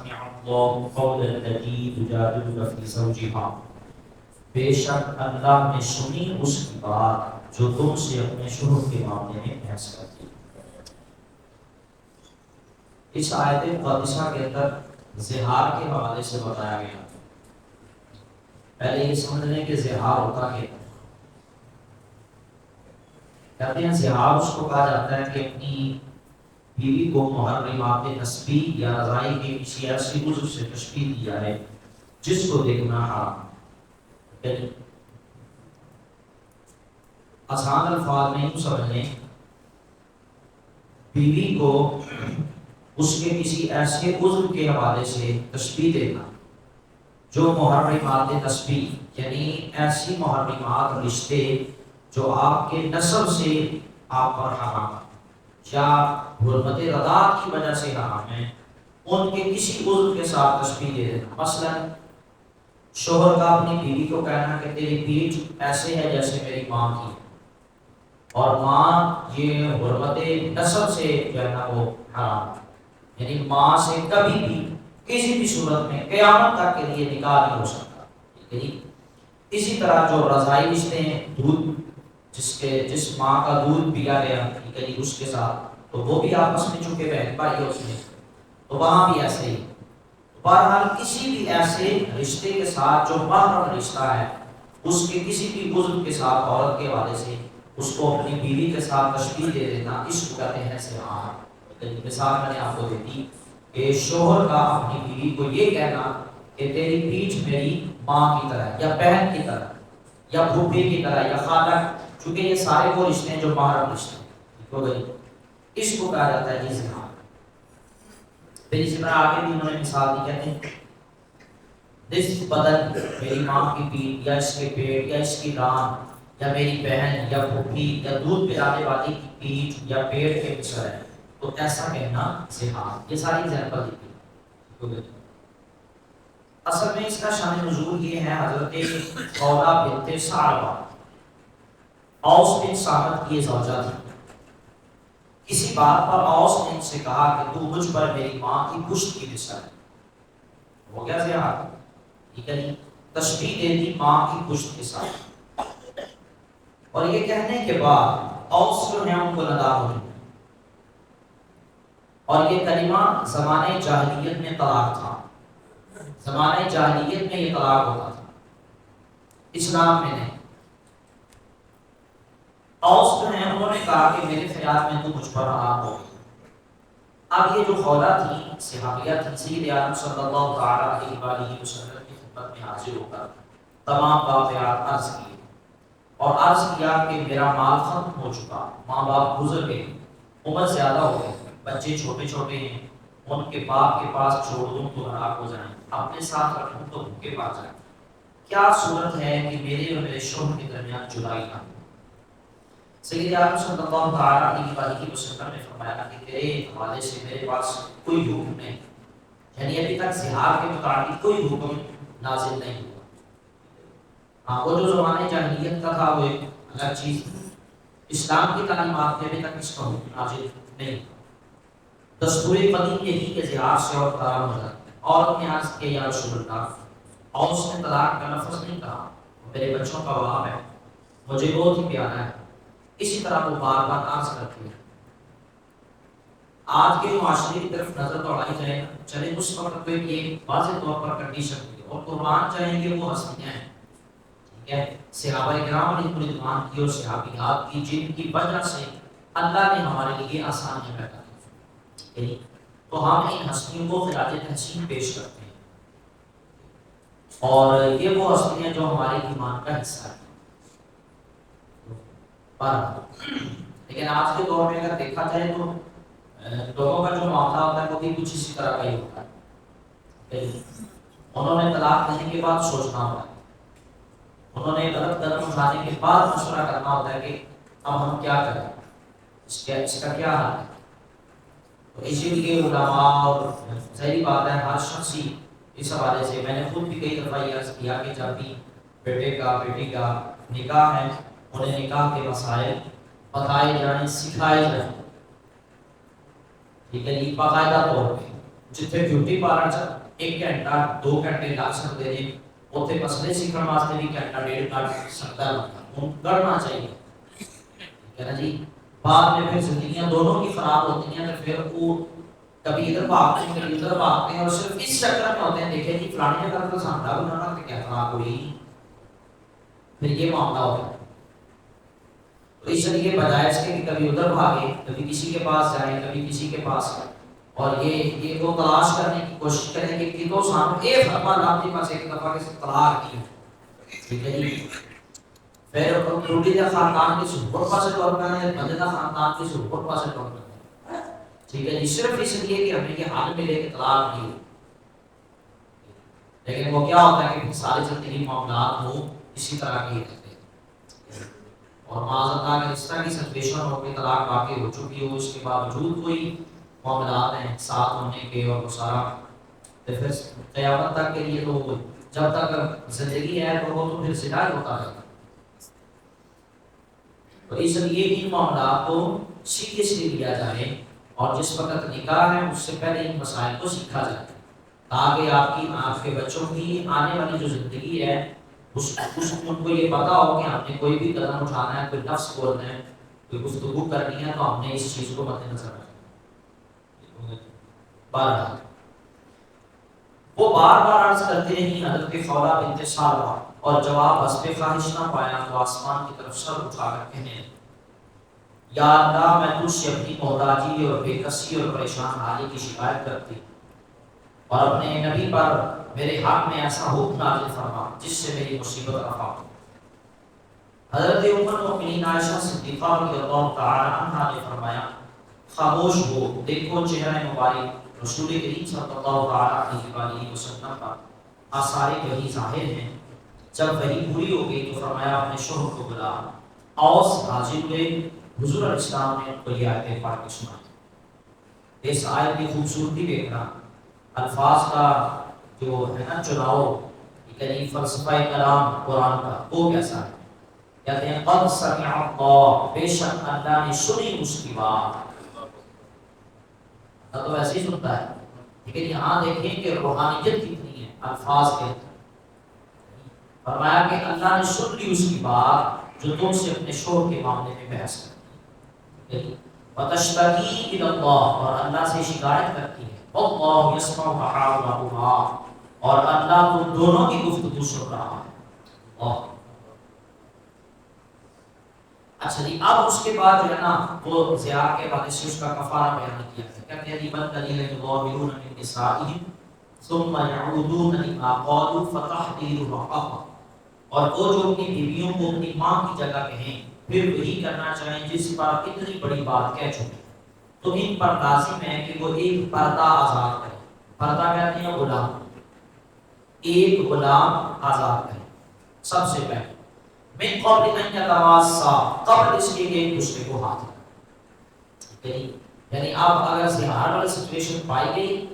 سمع اللہ قول التي تجادلك في زوجها، بے شک اللہ نے سنی اس کی بات جو تم سے اپنے شوہر کے معاملے میں بحث کرتی ہے۔ اس آیت مقدسہ کے اندر زہار کے حوالے سے بتایا گیا۔ پہلے یہ سمجھ لیں کہ زہار ہوتا کیا ہے۔ کہتے ہیں زہار اس کو کہا جاتا ہے کہ اپنی بیوی کو محرمات نسبی یا رضائی کے کسی ایسی عضو سے تشبیہ دی جائے جس کو دیکھنا حرام۔ آسان الفاظ میں یوں سمجھ لیں، بیوی کو اس کے کسی ایسے عضو کے حوالے سے تشبیہ دینا جو محرمات نسبی، یعنی ایسی محرمات رشتے جو آپ کے نسب سے آپ پر حرام یا حرمت رضاعت کی وجہ سے حرام ہیں، ان کے کسی عضو کے ساتھ تشبیہ دے دینا۔ مثلا شوہر کا اپنی بیوی کو کہنا کہ تیری پیٹھ ایسے ہے جیسے میری ماں کی، اور ماں یہ حرمت نسب سے جو ہے نا وہ حرام، یعنی ماں سے کبھی بھی کسی بھی صورت میں قیامت تک کے لیے نکاح نہیں ہو سکتا۔ اسی طرح جو رضائی رشتے ہیں، دودھ جس ماں کا دودھ پیا گیا اس کے ساتھ، تو وہ بھی آپس میں چونکہ بہن بھائی ہے اس میں، تو وہاں بھی ایسے ہی۔ بہرحال کسی بھی ایسے رشتے کے ساتھ جو محرم رشتہ ہے، اس کے کسی بھی عضو کے ساتھ عورت کے حوالے سے اس کو اپنی بیوی کے ساتھ تشبیہ دے دینا، اس کو کہتے ہیں زہار۔ مثال میں نے آپ کو دے دی کہ شوہر کا اپنی بیوی کو یہ کہنا کہ تیری پیٹھ میری ماں کی طرح یا بہن کی طرح یا پھوپھی کی طرح یا خالہ، چونکہ یہ سارے وہ رشتے ہیں جو محرم رشتے ہیں، اس کو کہا جاتا ہے زہار۔ پھر اسی طرح آگے بھی انہوں نے مثال دی، کہتے ہیں نصف بدن میری ماں کی پیٹھ یا اس کے پیٹ یا اس کی ران یا میری بہن یا پھوپھی یا دودھ پلانے والی کی پیٹھ یا پیٹ کے مصر ہے، تو ایسا کہنا زہار۔ یہ ساری ایگزامپل دی۔ اصل میں اس کا شان نزول یہ ہے، حضرت خولہ بنت ثعلبہ اوس بن صامت کی زوجہ تھی۔ کسی بات پر اوس نے ان سے کہا کہ تو مجھ پر میری ماں کی پشت کی مثل ہے، ہو گیا زہار، ٹھیک ہے جی، تشبیہ دے دی ماں کی پشت کے ساتھ۔ اور یہ کہنے کے بعد اوس جو ہے ان کو ندامت ہوئی، اور یہ کلمہ زمانے جاہلیت میں طلاق تھا۔ زمانے جاہلیت میں یہ طلاق ہوتا تھا، اسلام میں نہیں۔ اوس جو ہیں انہوں نے کہا کہ میرے خیال میں تو مجھ پر حرام ہو گئی۔ اب یہ جو خولہ تھی، صحابیہ تھی، سید عالم صلی اللہ تعالیٰ علیہ وآلہ وسلم کی خدمت میں حاضر ہو کر تمام واقعات عرض کیے، اور عرض کیا کہ میرا مال ختم ہو چکا، ماں باپ گزر گئے، عمر زیادہ ہو گئی، بچے چھوٹے چھوٹے ہیں، ان کے باپ کے پاس چھوڑ دوں تو ہلاک ہو جائیں، اپنے ساتھ رکھوں تو بھوکے پا جائیں، کیا صورت ہے کہ میرے اور میرے شوہر کے درمیان جدائی نہ ہو؟ سید عالم صلی اللہ تعالیٰ علیہ وآلہ وسلم نے فرمایا کہ تیرے حوالے سے میرے پاس کوئی حکم نہیں، یعنی ابھی تک زہار کے متعلق کوئی حکم نازل نہیں ہوا۔ ہاں، وہ جو زمانے جاہلیت کا تھا وہ ایک الگ چیز، اسلام کی تعلیمات میں ابھی تک اس کا حکم نازل نہیں ہوا۔ دستور قدیم یہی کہ زہار سے اور طلاق ہو جاتا ہے۔ عورت نے عرض کیا یا رسول اللہ، اور اس نے طلاق کا لفظ نہیں کہا، میرے بچوں کا وہاب ہے، مجھے بہت ہی پیارا ہے، اسی طرح وہ بار بار عرض کرتی ہے۔ آج کے معاشرے کی طرف نظر دوڑائی جائے، چلے اس وقت پہ یہ واضح طور پر کنڈیشن تھی، اور قربان چاہیں گے وہ ہستیاں ہیں، ٹھیک ہے، صحابہ کرام علیہ رضوان کی اور صحابیات کی، جن کی وجہ سے اللہ نے ہمارے لیے آسانیاں پیدا کی، تو ہم ان ہستیوں کو خراج تحسین پیش کرتے ہیں، اور یہ وہ ہستیاں جو ہمارے ایمان کا حصہ ہیں۔ لیکن آج کے دور میں اگر دیکھا جائے تو لوگوں کا جو معاملہ ہوتا ہے وہ بھی کچھ اسی طرح کا ہی ہوتا ہے۔ انہوں نے طلاق دینے کے بعد سوچنا ہوتا ہے، انہوں نے غلط قدم اٹھانے کے بعد مشورہ کرنا ہوتا ہے کہ اب ہم کیا کریں، اس کا کیا حل ہے۔ تو اسی لیے علماء، اور ظاہری بات ہے ہر شخص ہی اس حوالے سے، میں نے خود بھی کئی دفعہ یہ عرض کیا کہ جب بھی بیٹے کا بیٹی کا نکاح ہے، انہیں نکاح کے مسائل بتائے جائیں، سکھائے جائیں، ٹھیک ہے جی، باقاعدہ طور پہ، جتنے بیوٹی پارلر چ 1 گھنٹہ 2 گھنٹے لگ سکتے ہیں اتنے مسئلے سیکھنے واسطے بھی گھنٹہ 1.5 لگ سکتا ہے، کرنا چاہیے، ٹھیک ہے نا جی۔ بعد میں پھر زندگیاں دونوں کی خراب ہوتی ہیں، تو پھر وہ کبھی ادھر بھاگتے ہیں کبھی ادھر بھاگتے ہیں، اور صرف اس چکر میں ہوتے ہیں دیکھیں جی فلانی جگہ تو سامنا بنانا تو کیا خراب ہوئی، پھر یہ معاملہ ہوتا ہے۔ تو اس لیے بجائے اس کے کہ کبھی ادھر بھاگے، کبھی کسی کے پاس جائیں، کبھی کسی کے پاس، اور یہ وہ تلاش کرنے کی کوشش کریں کہ کتوں سامنے ایک فتوا لاپتی پاس ایک دفعہ کے طلاق کی، ٹھیک ہے جی۔ پھر روٹی کا خاندان کی سپورٹ پاسے طور پر ہے، بندے کا خاندان کی سپورٹ پاسے طور پر ہے، ٹھیک ہے جی، صرف اس لیے کہ ہمیں یہ حال ملے کہ طلاق کی، لیکن وہ کیا ہوتا ہے کہ ساری زندگی معاملات ہو اسی طرح کی رہتے ہیں، اور معاذ اللہ اس طرح کی سچویشن ہو کہ طلاق واقع ہو چکی ہو، اس کے باوجود کوئی معاملات ہیں ساتھ ہونے کے اور وہ سارا، تو پھر قیامت تک کے لیے تو جب تک زندگی ہے تو وہ تو پھر سدھار ہوتا رہتا ہے۔ تو اس لیے ان معاملات کو سیریسلی لیا جائے، اور جس وقت نکاح ہے اس سے پہلے ان مسائل کو سیکھا جائے، تاکہ آپ کے بچوں کی آنے والی جو زندگی ہے اس ان کو یہ پتا ہو کہ ہم نے کوئی بھی قدم اٹھانا ہے، کوئی لفظ بولنا ہے، کوئی گفتگو کرنی ہے، تو ہم نے اس چیز کو مد نظر رکھنا۔ بہرحال وہ بار بار عرض کرتے رہی حضرت خولہ بنت سالبہ، اور جواب حسب خواہش نہ پایا تو آسمان کی طرف سر اٹھا کر کہنے لگی، یا اللہ میں تجھ سے اپنی محتاجی اور بے کسی اور پریشان حالی کی شکایت کرتی، اور اپنے نبی پر میرے حق میں ایسا حکم نازل فرما جس سے میری مصیبت رفع ہو۔ حضرت ام المؤمنین عائشہ صدیقہ رضی اللہ تعالی عنہا نے فرمایا، خاموش ہو، دیکھو چہرہ مبارک رسول کریم صلی اللہ تعالی علیہ وسلم کا آثار وحی ظاہر ہیں۔ جب وحی پوری ہو گئی تو فرمایا اپنے شوہر کو بلا۔ اوس حاضر ہوئے، حضور علیہ السلام نے ان کو یہ آیت پڑھ کے سنائی۔ اس آیت کی خوبصورتی دیکھنا، الفاظ کا جو ہے نا چناؤ، یعنی فلسفہ کلام قرآن کا وہ کیسا ہے، کہتے ہیں قد سمع اللہ، بے شک اللہ نے سنی اس کی بات، تو ویسے ہی سنتا ہے، لیکن یہاں دیکھیں کہ روحانیت کتنی ہے الفاظ کے اندر۔ فرمایا کہ اللہ نے سن لی اس کی بات جو تم سے اپنے شوہر کے معاملے میں بحث کرتی ہے، وتشتکی الی اللہ، اور اللہ سے شکایت کرتی ہے، واللہ یسمع تحاورہما، اور اللہ تم دونوں کی گفتگو سن رہا ہے۔ اللہ، اچھا جی، اب اس کے بعد جو ہے نا وہ زیار کے بعد سے اس کا کفارہ بیان کیا ہے، کہتے ہیں من الذین یظاہرون من نسائہم ثم یعودون لما قالوا فتحریر رقبہ، اور وہ جو اپنی بیویوں کو اپنی ماں کی جگہ کہیں پھر وہی کرنا چاہیں جس پر اتنی بڑی بات کہہ چکے، تو ان پر لازم ہے کہ وہ ایک پردہ آزاد کریں۔ پردہ کہتے ہیں غلام، ایک غلام آزاد کریں سب سے پہلے، من قبل ان یتماسا، قبل اس کے کہ ایک دوسرے کو ہاتھ لگائیں، یعنی اب اگر زہار والی سچویشن پائی گئی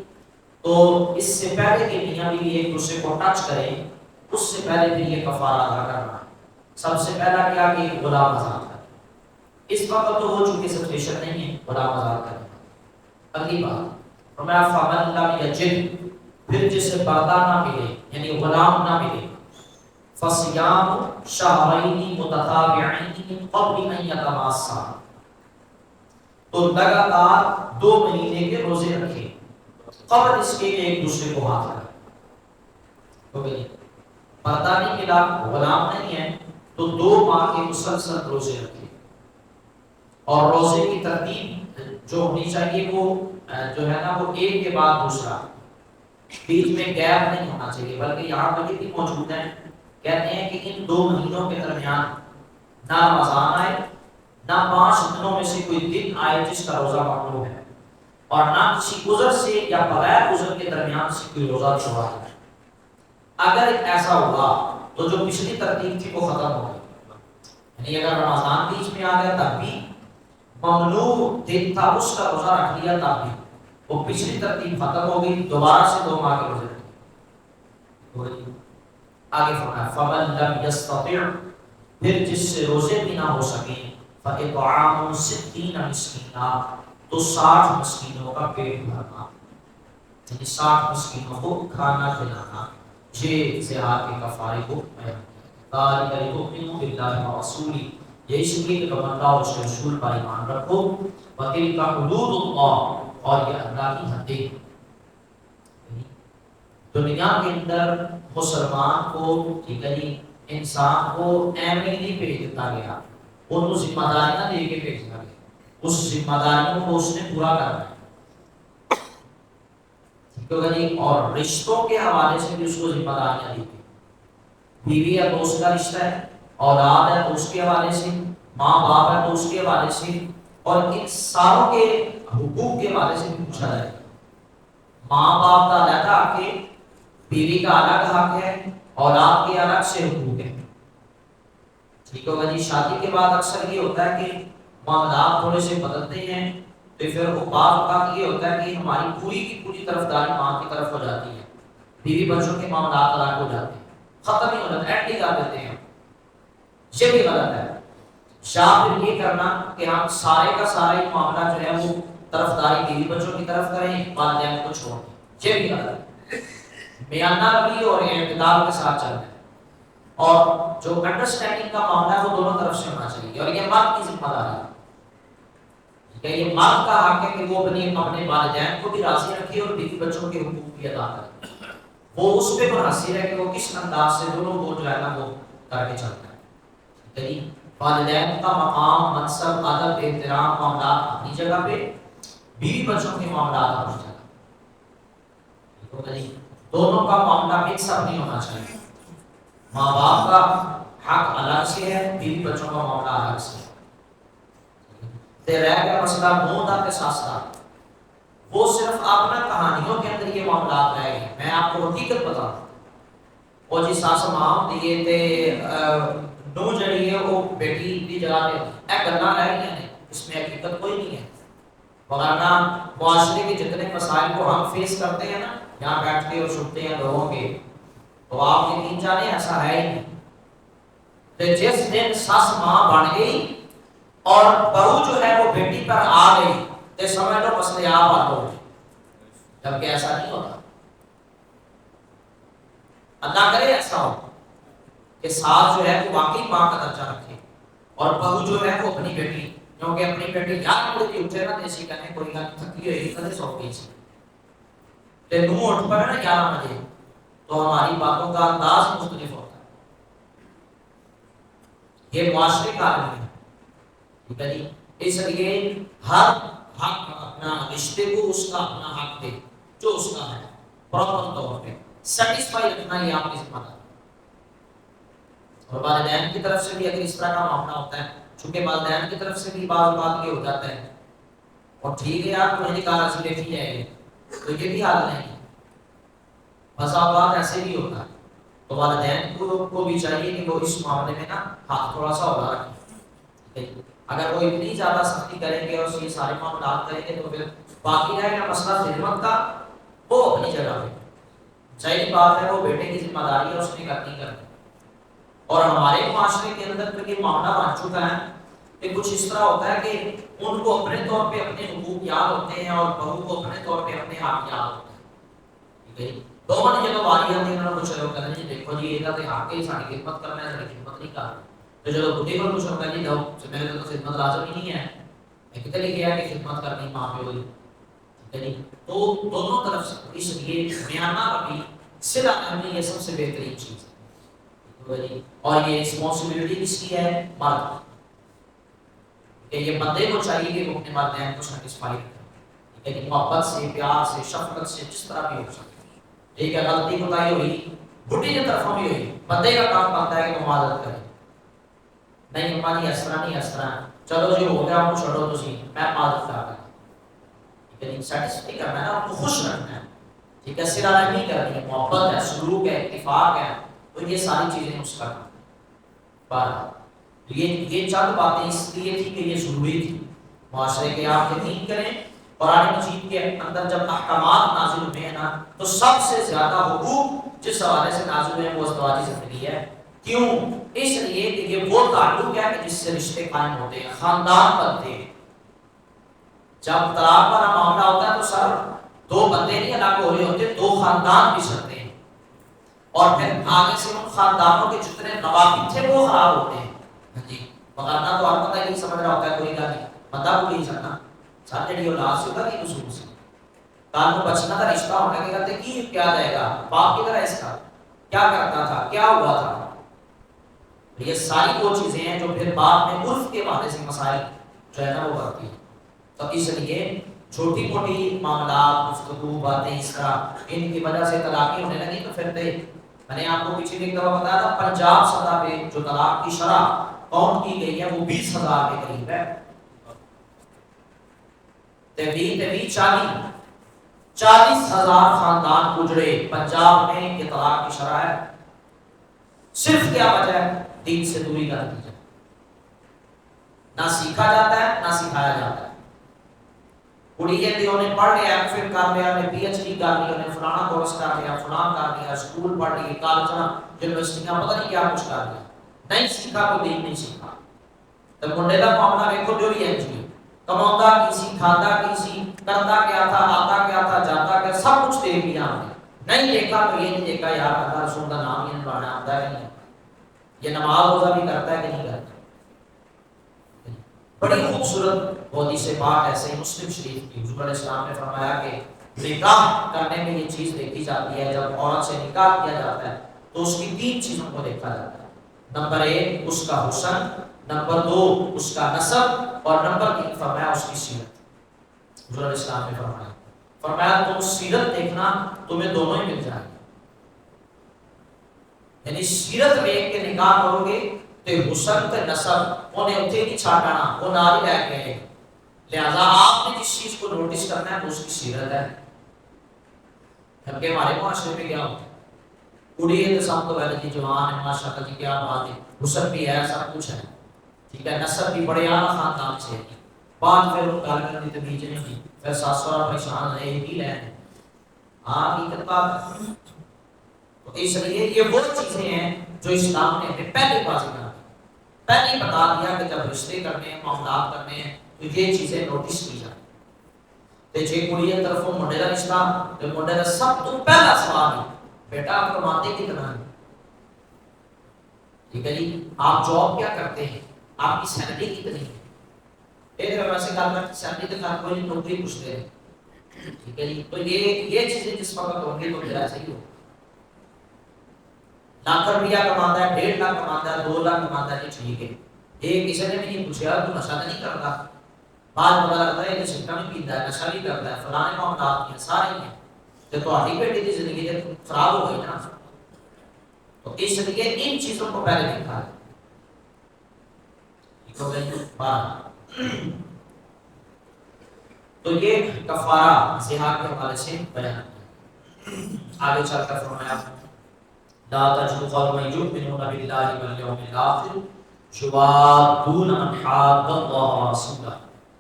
تو اس سے پہلے کہ میاں بیوی ایک دوسرے کو ٹچ کریں، اس سے پہلے بھی یہ کفارہ ادا کرنا ہے۔ سب سے پہلا کیا کہ غلام آزاد کریں، اس وقت تو ہو چکی سچویشن نہیں ہے غلام آزاد کریں۔ اگلی بات فرمایا فمن لم یجد، پھر جسے پردہ نہ ملے یعنی غلام نہ ملے، فصیام شہرین متتابعین من قبل ان یتماسا، تو لگاتار 2 مہینے کے روزے رکھے قبل اس کے ایک دوسرے کو ہاتھ لگائے۔ تو پردہ نہیں ملا، غلام نہیں ہے، تو 2 ماہ کے مسلسل روزے رکھے، اور روزے کی ترتیب جو ہونی چاہیے وہ جو ہے نا وہ ایک کے بعد دوسرا، بیچ میں گیپ نہیں ہونا چاہیے، بلکہ یہاں پر بھی موجود ہیں، کہتے ہیں کہ ان 2 مہینوں کے درمیان نہ رمضان آئے، نہ 5 دنوں میں سے کوئی دن آئے جس کا روزہ ممنوع ہے، اور نہ کسی عذر سے یا بغیر عذر کے درمیان سے کوئی روزہ چھوڑا ہے۔ اگر ایسا ہوا تو جو پچھلی ترتیب تھی وہ ختم ہو گئی، یعنی اگر رمضان بیچ میں آ گیا تب بھی ممنوع دن تھا اس کا روزہ رکھ لیا تب بھی وہ پچھلی ترتیب ختم ہو گئی، دوبارہ سے 2 ماہ کے روزے رکھے۔ آگے فرمایا فمن لم یستطع، پھر جس سے روزے بھی نہ ہو سکیں، فاطعام 60 مسکینا، تو 60 مسکینوں کا پیٹ بھرنا۔ یعنی 60 مسکینوں کو کھانا کھلانا، یہ زہار کے کفارے کو بیان کیا۔ ذالک لتؤمنوا باللہ ورسولہ، یہ اس لیے کہ تم اللہ اور اس کے رسول پر ایمان رکھو، وتلک حدود اللہ، اور یہ اللہ کی حدیں۔ دنیا کے اندر مسلمان کو، ٹھیک ہے جی، انسان کو ایویں نہیں بھیج دیتا گیا، ان کو ذمہ داریاں دے کے بھیجا گیا، اس ذمہ داریوں کو اس نے پورا کرنا ہے، ٹھیک ہے جی۔ اور رشتوں کے حوالے سے بھی اس کو ذمہ داریاں دی گئی، بیوی یا دوست کا رشتہ ہے، اولاد ہے تو اس کے حوالے سے، ماں باپ ہے تو اس کے حوالے سے، اور ان ساروں کے حقوق کے حوالے سے بھی پوچھا جائے گا۔ ماں باپ کا علیحدہ حق ہے، بیوی کا الگ حق ہے، اولاد کے الگ سے حقوق ہے، ٹھیک ہوگا جی۔ شادی کے بعد اکثر یہ ہوتا ہے کہ معاملات تھوڑے سے بدلتے ہیں، تو پھر وہ بعض اوقات یہ ہوتا ہے کہ ہماری پوری کی پوری طرفداری ماں کی طرف ہو جاتی ہے، بیوی بچوں کے معاملات الگ ہو جاتے ہیں، ختم ہی ہو جاتا ہے، اینڈ ہی کر دیتے ہیں، یہ بھی غلط ہے۔ یا پھر یہ کرنا کہ ہم سارے کا سارا ایک معاملہ جو ہے وہ طرفداری بیوی بچوں کی طرف کریں، والدین کو چھوڑ دیں، یہ بھی غلط ہے۔ میانہ روی اور اعتدال کے ساتھ چلنا ہے، اور جو انڈرسٹینڈنگ کا معاملہ ہے وہ دونوں طرف سے ہونا چاہیے، اور یہ مرد کی ذمہ داری ہے کہ یہ مرد کا حق ہے کہ وہ اپنے والدین کو بھی راضی رکھے اور بیوی بچوں کے حقوق بھی ادا کرے، وہ اس پہ منحصر ہے کہ وہ کس انداز سے دونوں کو جو ہے نا وہ کر کے چلتا ہے۔ والدین کا مقام، منصب، ادب، احترام، معاملات اپنی جگہ پہ، بیوی بچوں کے معاملات اپنی جگہ، دونوں کا معاملہ مکس اپ نہیں ہونا چاہیے۔ ماں باپ کا حق الگ سے ہے، بیوی بچوں کا معاملہ الگ سے ہے۔ رہ گیا مسئلہ مودا کے ساتھ ساتھ، وہ صرف اپنا کہانیوں کے اندر یہ معاملات رہ گئے، میں آپ کو حقیقت بتاؤں، وہ جی ساس ماں دیے تے نو جڑی ہے وہ بیٹی دی جگہ پہ اے گلاں رہ گئی ہیں، اس میں حقیقت کوئی نہیں ہے، ورنہ معاشرے کے جتنے مسائل کو ہم فیس کرتے ہیں نا، یہاں بیٹھ کے اور سنتے ہیں لوگوں کے، تو آپ یقین جانے ایسا ہے ہی نہیں۔ تو جس دن ساس ماں بن گئی اور بہو جو ہے وہ بیٹی پر آ گئی تو سمجھ لو مسئلے آپ حل ہو گئے، جبکہ ایسا نہیں ہوتا۔ اللہ کرے ایسا ہو کہ ساس جو ہے وہ واقعی ماں کا درجہ رکھے، اور بہو جو ہے وہ اپنی بیٹی، کیونکہ اپنی بیٹی یاد پڑے کہ اٹھے نا دیسی کہنے کوئی گل تھکی ہوئی کدے سو گئی سی تے نو اٹھ پڑے نا 11 بجے، تو ہماری باتوں کا انداز مختلف ہوتا ہے۔ یہ معاشرے کا عالم ہے، ٹھیک ہے جی۔ اس لیے ہر حق اپنا رشتے کو اس کا اپنا حق دے جو اس کا ہے، پراپر طور پہ سیٹسفائی رکھنا، یہ آپ کی ذمہ داری۔ اور والدین کی طرف سے بھی اگر اس طرح کا معاملہ ہوتا ہے، چونکہ والدین کی طرف سے بھی بعض بات یہ ہو جاتا ہے، اور ٹھیک ہے آپ کو نہیں کہا رسی دیکھی جائے گی، تو یہ بھی حال نہیں ہے، بسا اوقات ایسے بھی ہوتا ہے، تو والدین کو بھی چاہیے کہ وہ اس معاملے میں نا ہاتھ تھوڑا سا ہوگا رکھیں۔ اگر وہ اتنی زیادہ سختی کریں گے اور یہ سارے معاملات کریں گے تو پھر باقی رہے گا مسئلہ خدمت کا، وہ اپنی جگہ پہ صحیح بات ہے، وہ بیٹے کی ذمہ داری ہے، اس نے کرنی کرنی۔ اور ہمارے معاشرے کے اندر تو یہ معاملہ بن چکا ہے کہ کچھ اس طرح ہوتا ہے کہ ان کو اپنے طور پہ اپنے حقوق یاد ہوتے ہیں اور بہو کو اپنے طور پہ اپنے حق یاد ہوتے ہیں، ٹھیک ہے۔ دونوں نے جب واری آتی ہے کچھ لوگ کہتے ہیں جی دیکھو جی یہ تو حق ہے، ساری خدمت کرنا ہے، ساری خدمت نہیں کرنا، تو جب بڈھی کو کچھ ہوتا ہے جی جاؤ میرے تو خدمت لازم ہی نہیں ہے، میں کتنے لکھ گیا کہ خدمت کرنی ماں پیو کی، ٹھیک ہے جی۔ تو دونوں طرف سے اس لیے میانہ روی صلہ رحمی یہ سب سے بہترین چیز ہے، اور یہ رسپانسبلٹی کس کی ہے؟ مرد کہ یہ بندے کو چاہیے کہ وہ اپنے والدین کو سیٹسفائی کرے، لیکن محبت سے، پیار سے، شفقت سے، جس طرح بھی ہو سکے، ٹھیک ہے۔ غلطی کوتاہی ہوئی بڈھی کی طرفوں بھی ہوئی، بندے کا کام بنتا ہے کہ وہ معذرت کرے، نہیں اما جی اس طرح نہیں، اس طرح چلو جی ہو گیا، وہ چھوڑو تسی، میں معذرت کرتا ہوں، ٹھیک ہے۔ سیٹسفائی کرنا ہے، ان کو خوش رکھنا ہے، ٹھیک ہے، صلہ رحمی کرنی ہے، محبت ہے، سلوک ہے، اتفاق ہے، تو یہ ساری چیزیں اس کا کام بارہ۔ یہ چند باتیں اس لیے تھی کہ یہ ضروری تھی معاشرے کے، آپ یقین کریں قرآن مجید کے اندر جب احکامات نازل ہوئے ہیں نا، تو سب سے زیادہ حقوق جس حوالے سے نازل ہوئے ہیں وہ ازدواجی زندگی ہے۔ کیوں؟ اس لیے کہ یہ وہ تعلق ہے کہ جس سے رشتے قائم ہوتے ہیں، خاندان بنتے ہیں۔ جب طلاق والا معاملہ ہوتا ہے تو سر دو بندے نہیں الگ ہو رہے ہوتے، دو خاندان بچھڑتے ہیں، اور پھر آگے سے ان خاندانوں کے جتنے نوابی تھے وہ خراب ہوتے ہیں جی۔ مکانہ تو آپ پتہ نہیں سمجھ رہا ہوتا ہے، کوئی گل نہیں، بندہ کو نہیں سکتا سارے جڑی اولاد سے ہوگا کہ اصول سے کال کو بچنا کا رشتہ ہونے کے کہتے کی کیا جائے گا، باپ کی طرح اس کا کیا کرتا تھا، کیا ہوا تھا، یہ ساری وہ چیزیں ہیں جو پھر بعد میں عرف کے حوالے سے مسائل جو ہے نا وہ کرتی ہیں۔ تو اس لیے چھوٹی موٹی معاملات، گفتگو، باتیں اس طرح ان کی وجہ سے طلاقیں ہونے لگی تو پھر میں نے آپ کو پیچھے ایک دفعہ بتایا تھا پنجاب سطح پہ جو طلاق کی شرح کاؤنٹ کی گئی ہے وہ 20,000 کے قریب ہے۔ 40,000 خاندان اجڑے پنجاب میں، یہ طلاق کی شرح ہے۔ صرف کیا وجہ ہے؟ دین سے دوری کا نتیجہ، نہ سیکھا جاتا ہے نہ سکھایا جاتا ہے۔ کڑیے تھے انہیں پڑھ لیا، ایم فل کر لیا، انہیں پی ایچ ڈی کر لی، انہیں فلانا کورس کر لیا، فلاں کر لیا، اسکول پڑھ لیے، کالجاں یونیورسٹیاں پتہ نہیں کیا کچھ کر لیا، نہیں سیکھا تو دین نہیں سیکھا۔ تو منڈے کا معاملہ دیکھو جو بھی ہے جی، کماؤں کی سی، کھاتا کی سی، کرتا کیا تھا، آتا کیا تھا، جاتا کیا، سب کچھ دیکھ لیا ہم نے، نہیں دیکھا تو یہ نہیں دیکھا یار اللہ رسول کا نام یہ نبھانا آتا ہے کہ نہیں، یہ نماز روزہ بھی کرتا ہے کہ نہیں کرتا۔ بڑی خوبصورت حدیث پاک ہے صحیح مسلم شریف کی، حضور علیہ السلام نے فرمایا کہ نکاح کرنے میں یہ چیز دیکھی جاتی ہے، جب عورت سے نکاح کیا جاتا ہے تو اس کی 3 چیزوں کو دیکھا جاتا ہے۔ نمبر 1 اس کا حسن، نمبر 2 اس کا نسب، اور نمبر 3 فرمایا اس کی سیرت۔ حضور علیہ السلام نے فرمایا تم سیرت دیکھنا تمہیں دونوں ہی مل جائیں گے، یعنی سیرت دیکھ کے نکاح کرو گے تے حسن تے نسب انہیں اتنے نہیں چھاٹنا، وہ نال ہی لے کے آئے، لہذا آپ نے جس چیز کو نوٹس کرنا ہے تو اس کی سیرت ہے۔ جبکہ ہمارے معاشرے میں کیا ہوتا ہے، کڑی ہے تو سب تو پہلے جی جوان ہے، ماشاء اللہ جی کیا بات ہے، حسن بھی ہے، سب کچھ ہے، ٹھیک ہے، نسب بھی بڑے اعلیٰ خاندان سے ہے، بعد پھر وہ گل کرنے کی تمیز نہیں کی، پھر ساس سورا پریشان ہے یہ بھی لین ہاں حقیقت بات ہے۔ تو اس لیے یہ وہ چیزیں ہیں جو اسلام نے ہمیں پہلے واضح کر دی، پہلے ہی بتا دیا کہ جب رشتے کرنے ہیں، معاملات کرنے ہیں تو یہ چیزیں نوٹس کی جائیں۔ تے جے کڑی کی طرفوں منڈے کا رشتہ تو منڈے کا سب تو پہلا سوال ہے بیٹا آپ کماتے کتنا ہے، ٹھیک ہے جی، آپ جاب کیا کرتے ہیں، آپ کی سیلری کتنی ہے، ایک ویسے کہا کرتے سیلری کے ساتھ کوئی نوکری پوچھتے ہیں، ٹھیک ہے جی، تو یہ چیزیں جس وقت ہوں گی تو میرا صحیح ہو، لاکھ روپیہ کماتا ہے، 1.5 لاکھ کماتا ہے، 2 لاکھ کماتا ہے، ٹھیک ہے، یہ کسی نے بھی نہیں پوچھا تو نشہ نہیں کرتا، بعد پتا لگتا ہے کہ سکہ بھی پیتا ہے، نشہ بھی کرتا ہے، فلانے معاملات ہیں، سارے ہیں، تو تمہاری بیٹی کی زندگی خراب ہو گئی نا۔ تو اس لیے ان چیزوں کو پہلے دیکھا ہے۔ تو یہ کفارہ زہار کے حوالے سے بیان آگے چل کر فرمایا لا تجد قوما يؤمنون بالله واليوم الاخر يوادون من حاد الله ورسوله،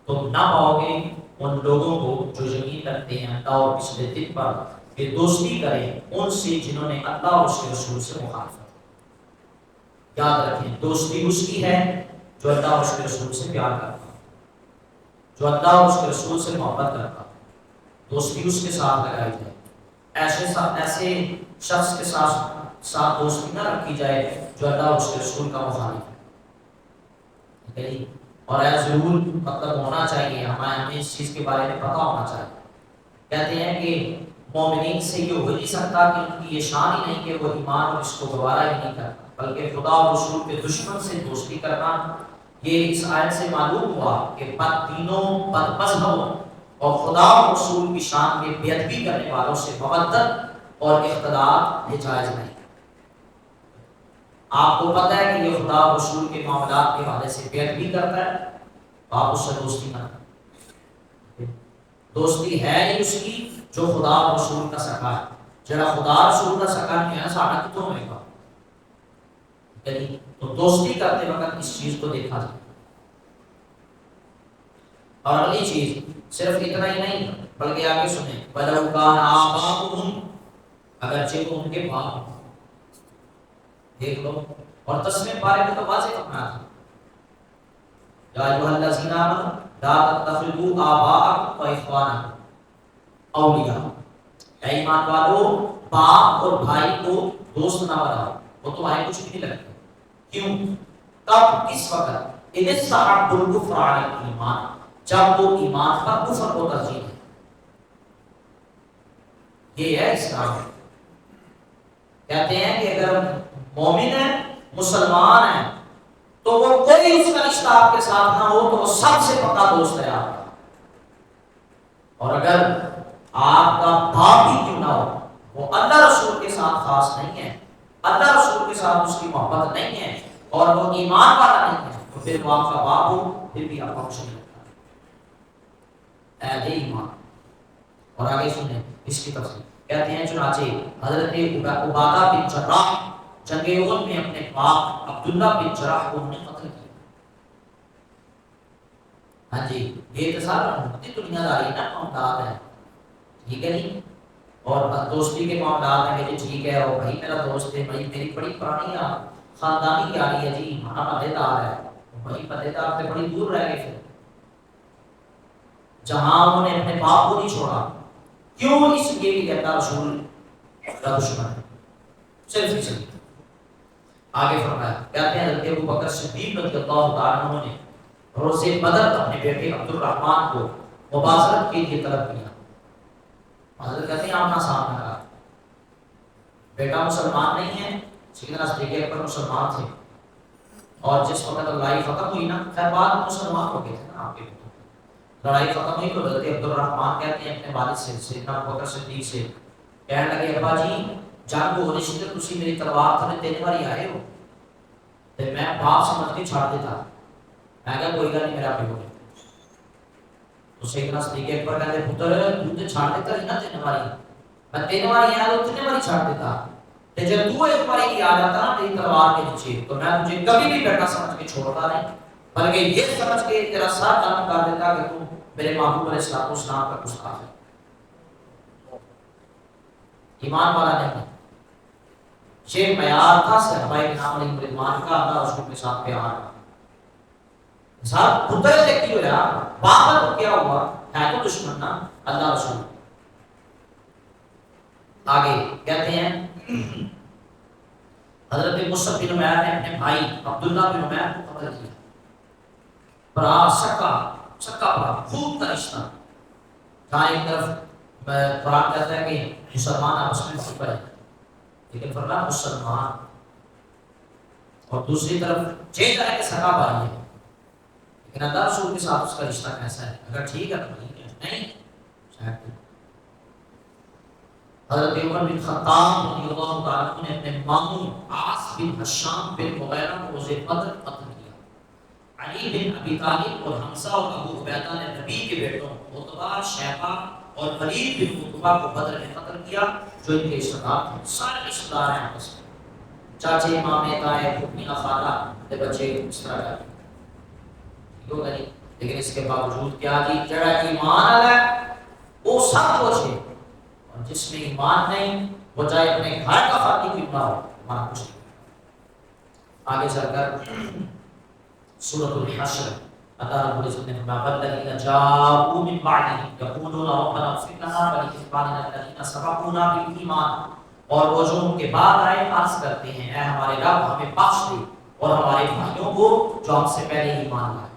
تم نہ پاؤ گے ان لوگوں کو جو یقین رکھتے ہیں اللہ اور پچھلے دن پر کہ دوستی کریں ان سے جنہوں نے اللہ اور اس کے رسول سے مخالفت۔ یاد رکھیں دوستی اس کی ہے جو اللہ اور اس کے رسول سے پیار کرتا، جو اللہ اور اس کے رسول سے محبت کرتا، دوستی اس کے ساتھ لگائی جائے، ایسے شخص کے ساتھ دوستی نہ رکھی جائے جو اللہ اور اس کے رسول کا مخالف ہے، اور ایسا ضرور مطلب ہونا چاہیے، ہمیں اس چیز کے بارے میں پتہ ہونا چاہیے۔ کہتے ہیں کہ مومنین سے یہ ہو نہیں سکتا کہ ان کی یہ شان ہی نہیں کہ وہ ایمان اور اس کو گوارا ہی نہیں کرتا، بلکہ خدا اور رسول کے دشمن سے دوستی کرنا، یہ اس آیت سے معلوم ہوا کہ بد دینوں، بد مذہبوں اور خدا اور رسول کی شان میں بے ادبی کرنے والوں سے مودت اور اختلاط یہ جائز نہیں۔ آپ کو پتہ ہے کہ یہ خدا اور رسول کے معاملات کے حوالے سے بے ادبی کرتا ہے تو آپ اس سے دوستی نہ کریں۔ دوستی ہے ہی اس کی جو خدا اور رسول کا سکا ہے، جڑا خدا رسول کا سکا نہیں ہے سارا کتوں ہوئے گا، تو دوستی کرتے وقت اس چیز کو دیکھا جائے۔ اور اگلی چیز صرف اتنا ہی نہیں بلکہ آگے سنیں وَلَوْ كَانَ آبَاؤُهُمْ، اگرچہ وہ ان کے باپ ہوں، دیکھ لو، اور تسمیم بارے میں تو واضح کرنا تھا یا ایھا الذین آمنوا لا تتخذوا آباءکم و اخوانکم، اولیاء، اے ایمان والو باپ اور بھائی کو دوست نہ بناؤ، وہ تمہارے کچھ بھی نہیں لگتے. کیوں؟ کب؟ اس وقت اذ استحب الکفر علی الایمان، جب وہ ایمان پر کفر کو ترجیح دے. یہ ہے اسلام. کہتے ہیں کہ اگر مومن ہے، مسلمان ہے، تو وہ کوئی اس کا رشتہ آپ کے ساتھ نہ ہو تو وہ سب سے پکا دوست ہے آپ کا. اور اگر آپ کا باپ ہی کیوں نہ ہو، وہ اللہ رسول کے ساتھ خاص نہیں ہے، اللہ رسول کے ساتھ اس کی محبت نہیں ہے اور وہ ایمان والا نہیں ہے، تو پھر وہ آپ کا باپ ہو پھر بھی آپ کو خوش نہیں لگتا. اہل ایمان. اور آگے سنیں اس کی تفصیل. کہتے ہیں چنانچہ حضرت عبادہ بن جراح جنگ احد میں اپنے باپ عبداللہ بن جراح کو انہوں نے قتل کیا. ہاں جی، یہ تو سارا حکومتی دنیا داری نا معاملات ہے، ٹھیک ہے جی. اور دوستی کے معاملات ہیں کہ جی ٹھیک ہے، اور بھائی میرا دوست ہے، بھائی میری بڑی پرانی خاندانی یاری ہے جی، ہمارا پتہ دار ہے، بھائی پتہ دار سے بڑی دور رہ گئے. پھر جہاں انہوں نے اپنے باپ کو نہیں چھوڑا، کیوں؟ اس لیے کہ اللہ رسول کا دشمن ہے، صرف اس لیے. آگے فرمایا کہتے ہیں حضرت ابوبکر صدیق رضی اللہ تعالیٰ عنہ نے روز بدر اپنے بیٹے عبد الرحمن کو مباشرت کے لیے طلب کیا. حضرت کہتے ہیں آمنا سامنا کا بیٹا مسلمان نہیں ہے، سیدنا صدیق اکبر مسلمان تھے، اور جس وقت لڑائی ختم ہوئی نا، خیر بعد مسلمان ہو گئے تھے نا آپ کے بیٹے. لڑائی ختم ہوئی تو حضرت عبد الرحمن کہتے ہیں اپنے والد سے سیدنا ابوبکر صدیق سے کہنے لگے ابا جی جنگ ہو رہی سی تو تسی میری تلوار تھلے تین باری آئے ہو تے میں باپ سمجھ کے چھاڑ دیتا. میں کہا کوئی گل نہیں میرا پیو ہے. تو سیدنا صدیق اکبر کہتے پتر تو تے چھاڑ دیتا ہی نا تین باری، میں تین باری آیا تو تین باری چھاڑ دیتا، تے جب تو ایک باری نہیں آ جاتا نا میری تلوار کے نیچے تو میں تجھے کبھی بھی بیٹا سمجھ کے چھوڑتا نہیں، بلکہ یہ سمجھ کے تیرا سر قلم کر دیتا کہ تو میرے محبوب علیہ السلام کا گستاخ ہے، ایمان والا نہیں. یہ معیار تھا صحابہ کرام علیہ رضوان کا اللہ رسول کے ساتھ پیار کا. صاحب پتر سے کی ہوا باپ تو کیا ہوا ہے تو دشمن نا اللہ رسول. آگے کہتے ہیں حضرت مصعب بن عمیر نے اپنے بھائی عبداللہ بن عمیر کو قتل کیا. برا سکا برا خوب کا رشتہ. جہاں ایک طرف قرآن کہتا ہے کہ مسلمان آپس میں سپر ہے، لیکن فرمایا مسلمان، اور دوسری طرف چھ طرح کے سکا بھائی ہے، لیکن اللہ رسول کے ساتھ اس کا رشتہ کیسا ہے؟ اگر ٹھیک ہے تو ٹھیک ہے، نہیں شاید. حضرت عمر بن خطاب رضی اللہ تعالیٰ عنہ نے اپنے ماموں عاص بن ہشام بن مغیرہ کو روز بدر قتل کیا. علی بن ابی طالب اور حمزہ اور ابو عبیدہ نے نبی کے بیٹوں عتبہ، شیبہ اور ولید بن عتبہ کو بدر میں قتل کیا جو ان کے رشتہ دار تھے. سارے رشتہ دار ہیں آپس میں، چاچے مامے تائے پھوپھیاں خالہ تے بچے اس طرح کا کیوں نہیں. لیکن اس کے باوجود کیا جی جڑا ایمان ہے وہ سب کچھ ہے، اور جس میں ایمان نہیں وہ چاہے اپنے گھر کا خاطی کیوں نہ ہو وہاں کچھ نہیں. آگے چل کر سورۃ الحشر اللہ رب العزت نے فرمایا والذین جاءوا من بعدهم یقولون ربنا اغفر لنا ولاخواننا الذین سبقونا بالایمان، اور وہ جو ان کے بعد آئے عرض کرتے ہیں اے ہمارے رب ہمیں بخش دے اور ہمارے بھائیوں کو جو ہم سے پہلے ایمان لائے.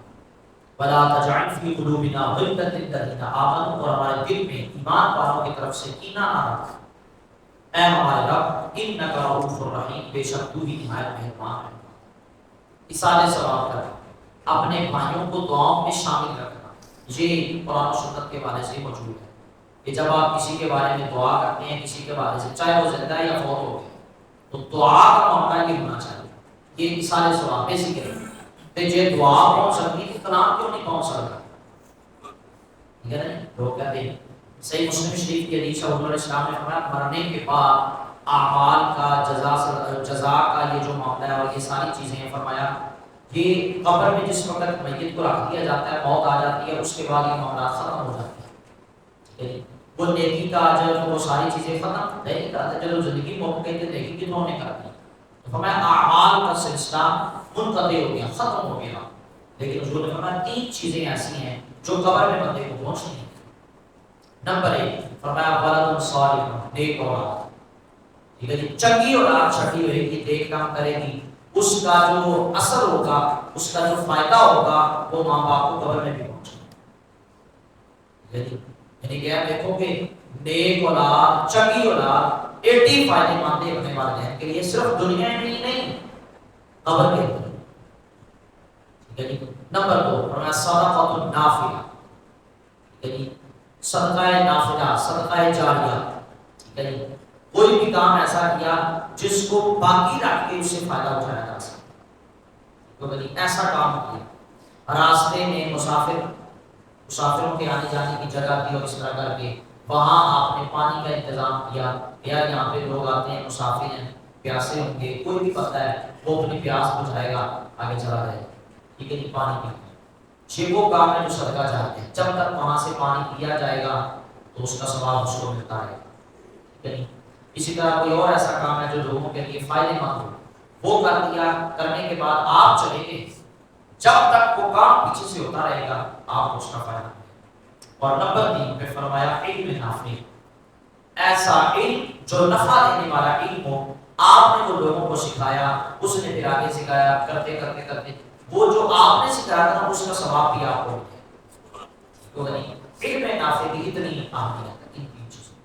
ولا تجعل فی قلوبنا غلا للذین آمنوا، اور ہمارے دل میں ایمان والوں کی طرف سے کینہ نہ رکھ. اے ہمارے رب انک رؤوف الرحیم، بے شک تو ہی نہایت مہربان ہے. اصالہ ثواب کر اپنے بھائیوں کو دعاؤں میں شامل رکھنا، یہ قرآن و سنت کے حوالے سے موجود ہے کہ جب آپ کسی کے بارے میں دعا کرتے ہیں کسی کے بارے سے، چاہے وہ زندہ ہے یا فوت ہو گیا، تو دعا کا معاملہ یہ ہونا چاہیے. یہ اصالہ ثواب بیسک ہے. تے جے دعا پہنچ سکتی تو کلام کیوں نہیں پہنچ سکتا؟ ٹھیک ہے نا. لوگ کہتے ہیں صحیح مسلم شریف کی حدیث ہے حضور علیہ السلام نے فرمایا مرنے کے بعد اعمال کا جزا کا یہ جو معاملہ ہے اور یہ ساری چیزیں ہیں، فرمایا کہ قبر میں جس وقت میت کو رکھ دیا جاتا ہے موت آ جاتی ہے اس کے بعد یہ معاملات ختم ہو جاتے ہیں. وہ نیکی کا اجر وہ ساری چیزیں ختم نہیں کرتے. چلو زندگی موقع کے نیکی کی تو نے کر دی، تو فرمایا اعمال کا سلسلہ منقطع ہو گیا، ختم ہو گیا. لیکن حضور نے فرمایا تین چیزیں ایسی ہیں جو قبر میں بندے کو پہنچ نہیں. نمبر 1 فرمایا ولد صالح، نیک اولاد، ٹھیک ہے جی، چنگی اولاد چھٹی ہوئے گی، نیک کام کرے گی، اس کا جو اثر ہوگا، اس کا جو فائدہ ہوگا وہ ماں باپ کو قبر میں بھی پہنچے گا، ٹھیک ہے جی۔ یعنی کہ آپ دیکھو کہ نیک اولاد، چنگی اولاد 80 فائدے مند ہے اپنے والدین کے لیے، صرف دنیا میں ہی نہیں، قبر کے اندر، ٹھیک ہے جی۔ نمبر 2 فرمایا صدقۃ نافلہ، ٹھیک ہے جی، صدقہ نافلہ، صدقہ جاریہ، ٹھیک ہے جی، کوئی بھی کام ایسا کیا جس کو باقی رکھ کے اس سے فائدہ اٹھایا جا سکے، ٹھیک ہے جی، ایسا کام کیا، راستے میں مسافروں کے آنے جانے کی جگہ دی اور اس طرح کر کے وہاں آپ نے پانی کا انتظام کیا، یا یہاں پہ لوگ آتے ہیں، مسافر ہیں، پیاسے ہوں گے، کوئی بھی پتہ ہے وہ اپنی پیاس بجھائے گا، آگے چلا جائے گا، ٹھیک ہے جی، پانی پی، یہ وہ کام ہے جو صدقہ جاتے ہیں، جب تک وہاں سے پانی پیا جائے گا تو اس کا ثواب اس کو ملتا ہے، ٹھیک ہے جی۔ اسی طرح کوئی اور ایسا کام ہے جو لوگوں کے لیے فائدے مند ہو، وہ کر دیا، کرنے کے بعد آپ چلے گئے، جب تک وہ کام پیچھے سے ہوتا رہے گا آپ کو اس کا فائدہ۔ اور نمبر 3 پہ فرمایا علم نافع، ایسا علم جو نفع دینے والا علم ہو، آپ نے وہ لوگوں کو سکھایا، اس نے پھر آگے سکھایا، کرتے کرتے کرتے وہ جو آپ نے سکھایا تھا اس کا ثواب بھی آپ کو ملے، تو نہیں علم نافع کی اتنی اہمیت ہے ان تین چیزوں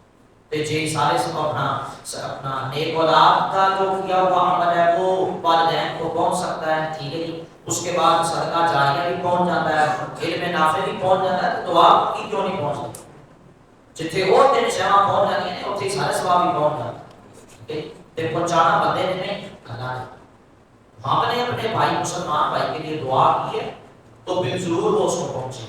تے جی سارے سب اپنا نیک اولاد کا جو کیا ہوا عمل ہے وہ والدین کو پہنچ سکتا ہے، ٹھیک ہے جی، اس کے بعد صدقہ جاریہ بھی پہنچ جاتا ہے، علم نافع بھی پہنچ جاتا ہے، تو دعا کی کیوں نہیں پہنچتی، جتنے اور دن شہاں پہنچ جاتی ہیں اتنے سارے ثواب بھی پہنچ جاتے ہیں، تے پہنچانا بندے نے نہیں، اللہ نے، ہم نے اپنے بھائی مسلمان بھائی کے لیے دعا کی ہے تو پھر ضرور وہ اس کو پہنچے،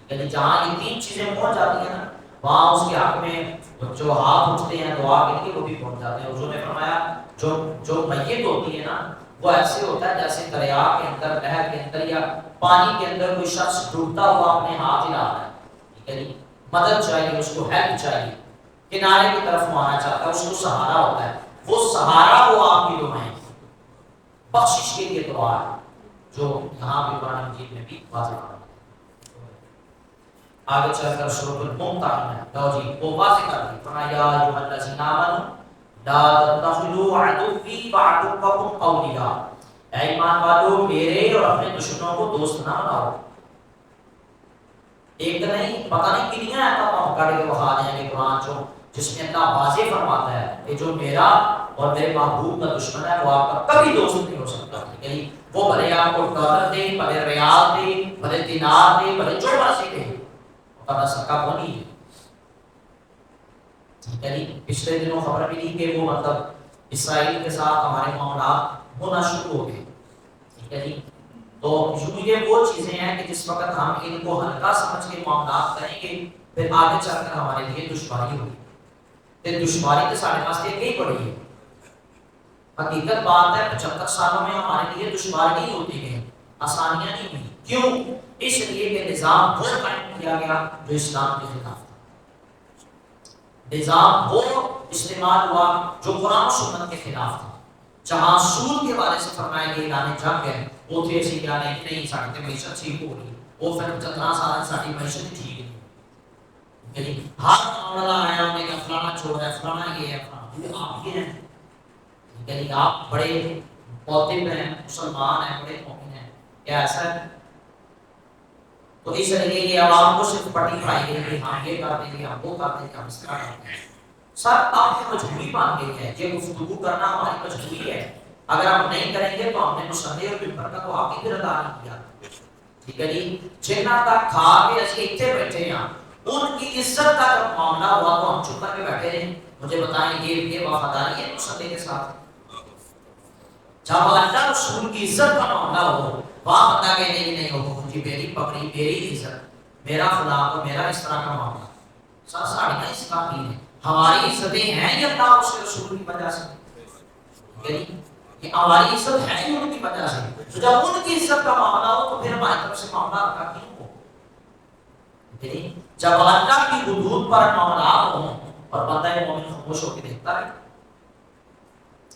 یعنی جہاں یہ تین چیزیں پہنچ جاتی ہیں نا وہاں اس کے حق میں جو ہاتھ اٹھتے ہیں دعا کے لیے وہ بھی پہنچ جاتے ہیں۔ حضور نے فرمایا جو میت ہوتی ہے نا وہ ایسے ہوتا ہے جیسے دریا کے اندر، نہر کے اندر یا پانی کے اندر کوئی شخص ڈوبتا ہوا اپنے ہاتھ ہلا رہا ہے، ٹھیک ہے جی، مدد چاہیے اس کو، ہیلپ چاہیے، کنارے کی طرف آنا چاہتا ہے، اس کو سہارا ہوتا ہے، وہ سہارا وہ آپ کی دعائیں بخشش کے لیے دعا ہے جو یہاں بھی قرآن مجید میں بھی واضح ہے۔ آگے چل کر سورۃ الممتحنہ لو جی وہ واضح کر دی، فرمایا یا ایھا الذین آمنوا لا تتخذوا عدوی وعدوکم اولیاء، اے ایمان والو میرے اور اپنے دشمنوں کو دوست نہ بناؤ۔ ایک نہیں پتہ نہیں کتنی آیتوں کو کاٹ کے بخا دیں گے قرآن جو جس میں اللہ واضح فرماتا ہے کہ جو میرا اور میرے محبوب کا دشمن ہے وہ آپ کا کبھی دوست نہیں ہو سکتا، ٹھیک ہے جی، وہ بھلے آپ کو ڈالر دے، بھلے ریال دے، بھلے دینار دے، بھلے جو مرضی دے، پتہ سکا وہ نہیں ہے، ٹھیک ہے جی۔ پچھلے دنوں خبر ملی کہ وہ مطلب اسرائیل کے ساتھ ہمارے معاملات ہونا شروع ہو گئے، ٹھیک ہے جی، تو یہ وہ چیزیں ہیں کہ جس وقت ہم ان کو ہلکا سمجھ کے معاملات کریں گے پھر آگے چل کر ہمارے لیے دشواری ہوگی، پھر دشواری تو سارے واسطے یہی پڑی ہے، حقیقت بات ہے 75 سالوں میں ہمارے لیے دشواری نہیں ہوتی گئی، آسانیاں نہیں ہوئی، کیوں؟ اس لیے کہ نظام وہ قائم کیا گیا جو اسلام کے خلاف تھا، نظام وہ استعمال ہوا جو قرآن و سنت کے خلاف تھا، جہاں سود کے بارے سے فرمایا گیا اعلان جنگ ہے، وہ تھے اسی کیا نہیں سکتے معیشت ٹھیک ہو رہی، وہ پھر 15 سال ساری معیشت ٹھیک نہیں، یعنی ہر معاملہ آیا انہیں کہ فلانا چھوڑ ہے، فلانا یہ ہے، فلانا آپ یہ ہیں، یعنی آپ بڑے موتب ہیں، مسلمان ہیں، بڑے مومن ہیں، کیا ایسا ہے؟ تو اس لیے یہ عوام کو صرف پٹی پڑھائی گئی کہ ہم یہ کر دیں گے، ہم وہ کر دیں گے، ہم اس طرح کرتے ہیں، سر آپ کی مجبوری بن گئی ہے، یہ گفتگو کرنا ہماری مجبوری ہے، اگر ہم نہیں کریں گے تو ہم نے مصلی اور ممبر کا تو آپ کی بھی ادا نہیں کیا، ٹھیک ہے جی، جنہ تک کھا کے اسی اتنے بیٹھے ہیں ان کی عزت کا جب معاملہ ہوا تو ہم چھپ کر کے بیٹھے رہے، مجھے بتائیں یہ وفاداری ہے مصلی کے ساتھ؟ جب اللہ رسول کی عزت کا معاملہ ہو وہاں بندہ کہنے کی نہیں ہو جی میری پکڑی میری عزت میرا خدا کو میرا اس طرح کا معاملہ، سر ساڑیاں اس کا کی ہے، ہماری عزتیں ہیں یہ اللہ اس کے رسول کی وجہ سے، کہ ہماری عزت ہے ہی ان کی وجہ سے، تو جب ان کی عزت کا معاملہ ہو تو پھر ہماری طرف سے معاملہ رکھا کیوں ہو؟ جب اللہ کی حدود پر معاملات ہوں اور بندہ مومن خاموش ہو کے دیکھتا ہے،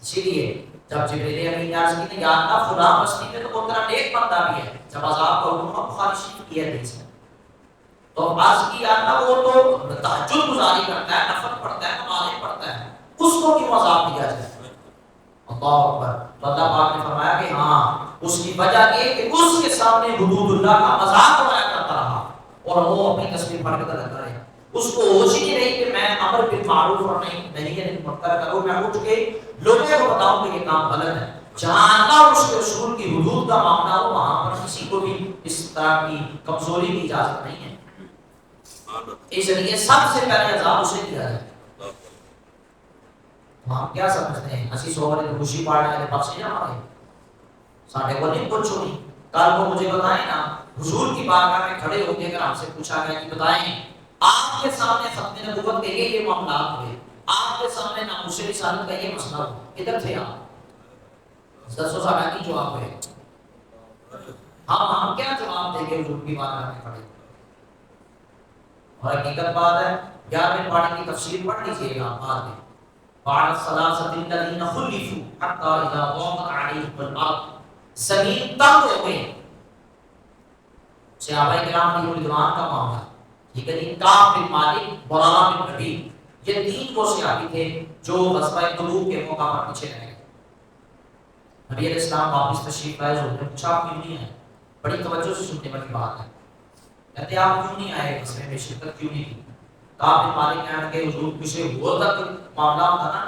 اسی لیے جب جبریل امین نے عرض کی یا اللہ فلاں بستی میں تو وہ تیرا نیک بندہ بھی ہے، جب عذاب کا حکم بخاری شریف کی حدیث ہے تو عرض کیا نا وہ تو تہجد گزاری کرتا ہے، نفل پڑھتا ہے، نمازیں پڑھتا ہے، اس کو کیوں عذاب دیا جائے؟ اللہ اکبر۔ تو اللہ پاک نے فرمایا کہ ہاں اس کی وجہ یہ کہ اس کے سامنے حدود اللہ کا مذاق اڑایا کرتا رہا اور وہ اپنی تصویر پڑھ کر رہتا رہے۔ اس کو ہوش ہی نہیں رہی کہ میں امر بالمعروف اور نہیں منکر کروں، میں اٹھ کے لوگوں کو بتاؤں کہ یہ کام غلط ہے۔ جہاں اللہ اور اس کے رسول کی حدود کا معاملہ ہو وہاں پر کسی کو بھی اس طرح کی کمزوری کی اجازت نہیں ہے۔ اس لیے سب سے پہلے عذاب اسے دیا جائے۔ ہم کیا سمجھتے ہیں اسی سوال خوشی پاڑنے والے پاس نہیں ہمارے ساڑھے کو نہیں پوچھو نہیں۔ کل کو مجھے بتائیں نا حضور کی بارگاہ میں کھڑے ہو کے اگر ہم سے پوچھا گیا کہ بتائیں آپ کے سامنے ختم نبوت کے یہ معاملات ہوئے، آپ کے سامنے ناموس رسالت کا یہ مسئلہ ہو، کدھر تھے آپ؟ 10 سال کی جواب ہے ہم کیا جواب دیں گے حضور کی بارگاہ میں کھڑے؟ اور حقیقت بات ہے 11ویں پاڑے کی تفسیر پڑھ لیجیے گا بعد میں۔ بعد الثلاثة الذين خلفوا حتى إذا ضاقت عليهم الأرض، زمین تنگ ہو گئی۔ صحابہ کرام کی رضوان کا معاملہ ٹھیک ہے جی۔ کعب بن مالک، براء بن نبی، یہ 3 وہ صحابی تھے جو غزوہ تبوک کے موقع پر پیچھے رہ گئے۔ نبی علیہ السلام واپس تشریف لائے، حضور نے پوچھا آپ کیوں نہیں آئے؟ بڑی توجہ سے سننے والی بات ہے۔ کہتے آپ کیوں نہیں آئے غزوے میں شرکت کیوں نہیں کی؟ کعب بن مالک کہنے لگے حضور کسی اور کا معاملہ ہوتا نا،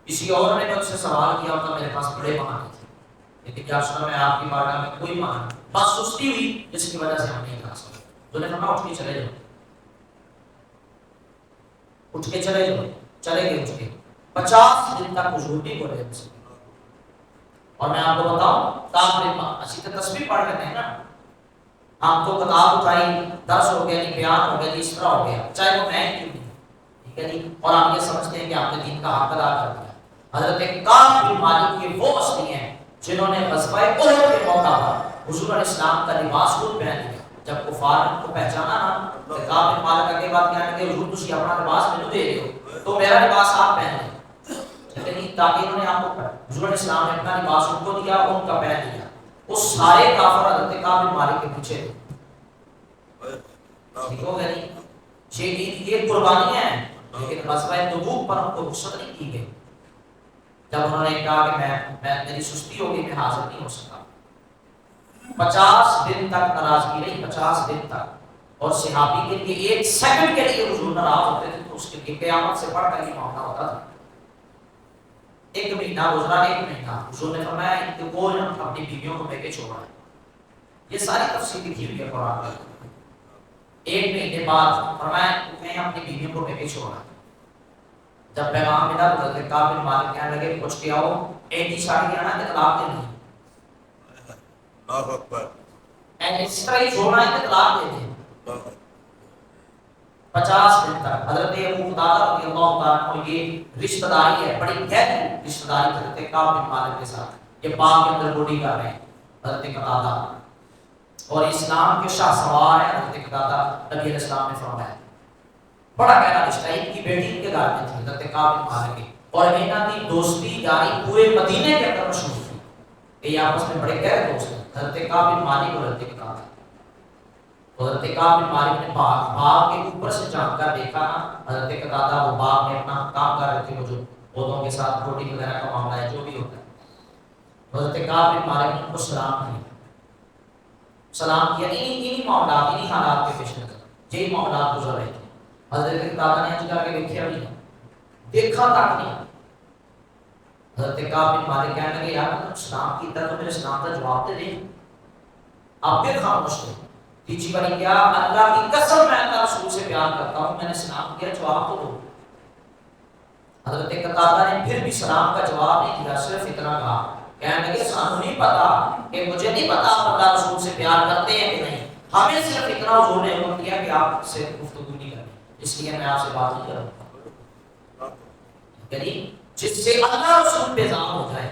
کسی اور نے مجھ سے سوال کیا ہوتا میرے پاس بڑے بہانے تھے، لیکن کیا سنا میں آپ کی بارگاہ میں کوئی بہانہ نہیں، بس سستی ہوئی جس کی وجہ سے ہم نہیں کھا سکتے۔ تو نے فرمایا اٹھ کے چلے جاؤ، اٹھ کے چلے جاؤ، چلے گئے اٹھ کے 50 دن تک حضور نہیں بولے ان سے۔ اور میں آپ کو بتاؤں کعب اسی طرح تسبیح پڑھ لیتے ہیں نا، ہم تو کتاب اٹھائی، درس ہو گیا جی، بیان ہو گیا جی، اس طرح ہو گیا، چاہے وہ میں کیوں نہیں، ٹھیک ہے جی۔ اور آپ یہ سمجھتے ہیں کہ آپ نے دین کا حق ادا کر دیا۔ حضرت کعب بن مالک کے وہ ہستی ہیں جنہوں نے غزوہ احد کے موقع پر حضور علیہ السلام کا لباس خود پہن لیا۔ جب کفار نے ان کو پہچانا نا تو کعب بن مالک کے بعد کہنے لگے حضور تسی اپنا لباس مجھے دے دیو تو میرا لباس آپ پہن لیں، ٹھیک ہے جی، تاکہ انہوں نے آپ کو حضور علیہ السلام نے اپنا لباس ان کو دیا اور ان کا پہن لیا۔ وہ سارے کافر حضرت کعب بن مالک کے پیچھے تھے، ٹھیک ہو گیا جی۔ یہ قربانیاں ہیں، لیکن غزوہ تبوک پر ان کو رخصت نہیں کی گئی۔ جب انہوں نے کہا کہ میں میری سستی ہوگی، میں حاضر نہیں ہو سکا، 50 دن تک ناراضگی رہی، 50 دن تک۔ اور صحابی کے لیے 1 سیکنڈ کے لیے حضور ناراض ہوتے تھے تو اس کے لیے قیامت سے بڑھ کر یہ معاملہ ہوتا تھا۔ 1 مہینہ گزرا، 1 مہینہ حضور نے فرمایا ان کو اپنی بیویوں کو لے کے چھوڑا ہے۔ یہ ساری تفصیل لکھی ہوئی ہے قرآن میں۔ 1 مہینے بعد فرمایا میں اپنی بیویوں کو لے کے چھوڑا۔ جب پیغام ملا تو حضرت کعب بن مالک کہنے لگے پوچھ کے آؤ ایک ہی چھاڑ گیا نا کہ طلاق دے دیں، اللہ اکبر، اس طرح ہی چھوڑنا ہے کہ طلاق دے دیں۔ 50 دن تک حضرت ابو قتادہ رضی اللہ تعالیٰ عنہ، یہ رشتہ داری ہے، بڑی گہری رشتہ داری حضرت کعب بن مالک کے ساتھ، یہ باغ کے اندر ڈیوٹی کر رہے ہیں حضرت قتادہ، اور اسلام کے شاہ سوار ہیں حضرت قتادہ۔ نبی علیہ السلام نے فرمایا بڑا گہرا رشتہ، ان کی بیٹی ان کے گھر میں تھی حضرت کعب بن مالک کی، اور انہاں کی دوستی یاری پورے مدینے کے اندر مشہور تھی کہ یہ آپس میں بڑے گہرے دوست ہیں حضرت کعب بن مالک اور حضرت قتادہ۔ حضرت کعب بن مالک نے باغ کے اوپر سے جھانک کر دیکھا نا، حضرت قتادہ وہ باغ میں اپنا کام کر رہے تھے، وہ جو پودوں کے ساتھ روٹی وغیرہ کا معاملہ ہے جو بھی ہوتا ہے۔ حضرت کعب بن مالک نے ان کو سلام کیا، سلام کیا، انہی معاملات، انہی حالات کے پیش نظر یہی معاملات گزر رہے تھے۔ حضرت قتادہ نے جا کے دیکھا بھی نہیں، دیکھا تک نہیں۔ حضرت کعب بن مالک کہنے لگے یار تم سلام کیتا تو میرے سلام کا جواب دے دیں، آپ پھر خاموش تھے۔ تیسری باری کیا اللہ کی قسم میں اللہ رسول سے پیار کرتا ہوں، میں نے سلام کیا جواب تو دو۔ حضرت قتادہ نے پھر بھی سلام کا جواب نہیں دیا، صرف اتنا کہا، کہنے لگے سانو نہیں پتا کہ مجھے نہیں پتا آپ اللہ رسول سے پیار کرتے ہیں کہ نہیں، ہمیں صرف اتنا حضور نے حکم دیا کہ آپ سے گفتگو نہیں کرنی، اس لیے میں آپ سے بات نہیں کروں، یعنی جس سے اللہ رسول بیزار ہو جائے،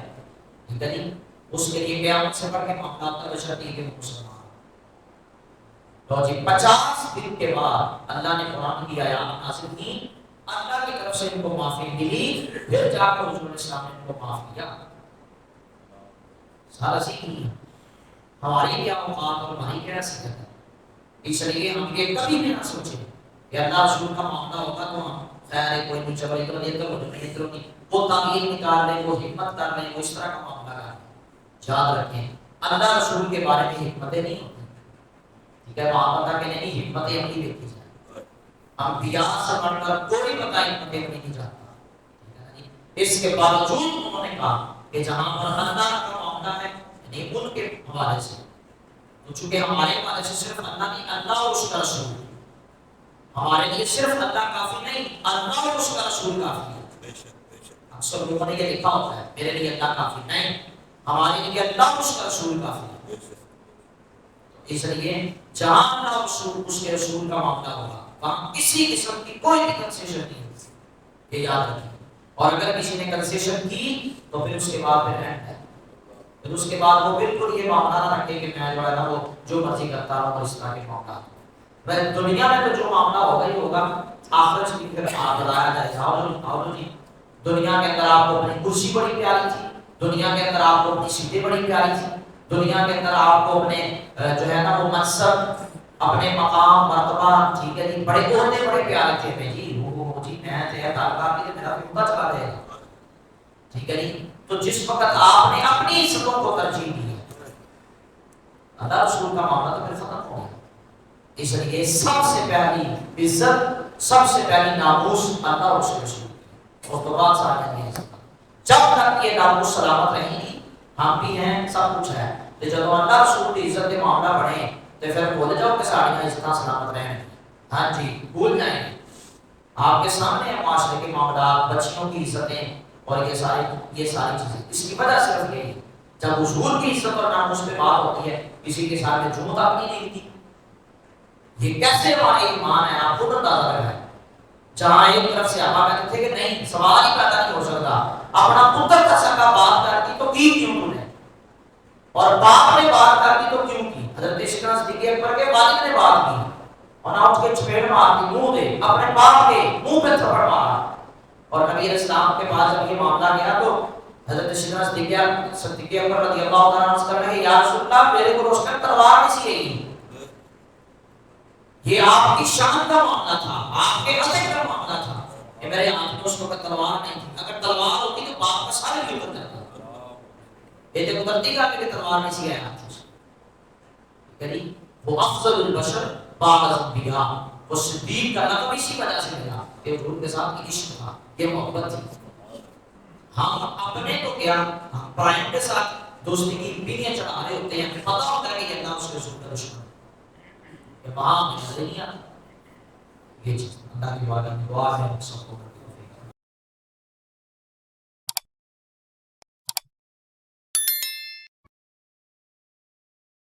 یعنی اس کے لیے قیامت سے بڑھ کے معاملات کا بشر نہیں کہ وہ مسلمان۔ تو جی 50 دن کے بعد اللہ نے قرآن کی آیات نازل کی، اللہ کی طرف سے ان کو معافی ملی، پھر جا کر حضور علیہ السلام نے ان کو معاف کیا۔ سارا سیکھ ہماری کیا اوقات اور ہماری کیا حیثیت ہے؟ اس لیے ہم یہ کبھی بھی نہ سوچیں کہ اللہ رسول کا معاملہ ہوگا تو ہم خیر ہے کوئی نہیں چلو ادھر یہ تو نہیں وہ تعلیم نکال لیں وہ ہمت کر لیں وہ اس طرح کا معاملہ کر لیں. یاد رکھیں اللہ رسول کے بارے میں حکمتیں نہیں ہوتی. ٹھیک ہے وہاں پتا کہ نہیں حکمتیں اپنی دیکھی جائیں. انبیاء سے بڑھ کر کوئی پتا حکمتیں نہیں جاتا. اس کے باوجود انہوں نے کہا کہ جہاں پر اللہ کا معاملہ ہے یعنی ان کے حوالے سے تو چونکہ ہمارے حوالے سے صرف اللہ نہیں اللہ اور اس کا رسول ہمارے لیے صرف اللہ کافی نہیں اللہ اور اس کا رسول کافی ہے. اکثر لوگوں نے یہ لکھا ہوتا ہے میرے لیے اللہ کافی نہیں ہمارے لیے اللہ اور اس کا رسول کافی ہے. اس لیے جہاں اللہ اور رسول اس کے رسول کا معاملہ ہوگا وہاں کسی قسم کی کوئی بھی کنسیشن نہیں ہوگی. یہ یاد رکھیں. اور اگر کسی نے کنسیشن کی تو پھر اس کے بعد پھر اینڈ ہے. پھر اس کے بعد وہ بالکل یہ معاملہ نہ رکھے کہ میں جو ہے نا وہ جو مرضی کرتا ہوں اور اس طرح کے معاملات. دنیا میں تو جو معاملہ ہوگا ہی ہوگا آخرت کی پھر آپ بتایا جائے گا. جی دنیا کے اندر آپ کو اپنی کرسی بڑی پیاری تھی دنیا کے اندر آپ کو اپنی سیٹیں بڑی پیاری تھی دنیا کے اندر آپ کو اپنے جو ہے نا وہ منصب اپنے مقام مرتبہ ٹھیک ہے جی بڑے عہدے بڑے پیارے تھے میں جی وہ جی میں تھے تعلقات کے میرا عہدہ چلا دے گا. ٹھیک ہے جی تو جس وقت آپ نے اپنی عزتوں کو ترجیح دی اللہ رسول کا معاملہ تو پھر ختم ہو گیا. اس لیے سب سے پہلی عزت سب سے پہلی ناموس اللہ اور اس کے رسول اور تو بات سارے ہیں. جب تک یہ ناموس سلامت رہیں گی ہم بھی ہیں سب کچھ ہے. تو جب اللہ رسول کی عزت کے معاملہ بڑھے تو پھر بولے جاؤ کہ ساری عزتیں سلامت رہیں. ہاں جی بھول جائیں آپ کے سامنے ہیں معاشرے کے معاملات بچیوں کی عزتیں اور یہ ساری چیزیں. اس کی وجہ صرف یہی جب حضور کی عزت اور ناموس پہ بات ہوتی ہے کسی کے سامنے جمعہ اپنی نہیں تھی. یہ کیسے ہمارا ایمان ہے آپ خود اندازہ لگائیں. جہاں ایک طرف سے آپ کہتے تھے کہ نہیں سوال ہی پیدا نہیں ہو سکتا اپنا پتر کا سکا بات کرتی تو کی کیوں تو نے اور باپ نے بات کرتی تو کیوں کی. حضرت سیدنا صدیق اکبر کے والد نے بات کی اور نہ اس کے چپیڑ مارتی منہ دے اپنے باپ کے منہ پہ تھپڑ مارا. اور نبی علیہ السلام کے پاس جب یہ معاملہ گیا تو حضرت سیدنا صدیق اکبر رضی اللہ تعالیٰ عنہ کہنے لگے یا رسول اللہ میرے کو روشن تلوار نہیں سی گئی. یہ آپ کی شان کا معاملہ تھا آپ کے ادب کا معاملہ تھا کہ میرے ہاتھ میں اس وقت تلوار نہیں تھی. اگر تلوار ہوتی تو باپ کا سارے بھی اتر جاتا. یہ تو اترتی کا کہ تلوار نہیں سی آیا یعنی وہ افضل البشر بعد الانبیاء وہ صدیق کا لقب اسی وجہ سے ملا کہ حضور کے ساتھ عشق تھا یہ محبت تھی. ہم اپنے تو کیا ہم پرائم کے ساتھ دوستی کی بینیاں چڑھا رہے ہوتے ہیں پتہ ہوتا ہے کہ اللہ اس کے رسول کا دشمن ہے. وہاں میں نہیں آتا یہ چیز اللہ کی وعدہ میں دعا ہے سب کو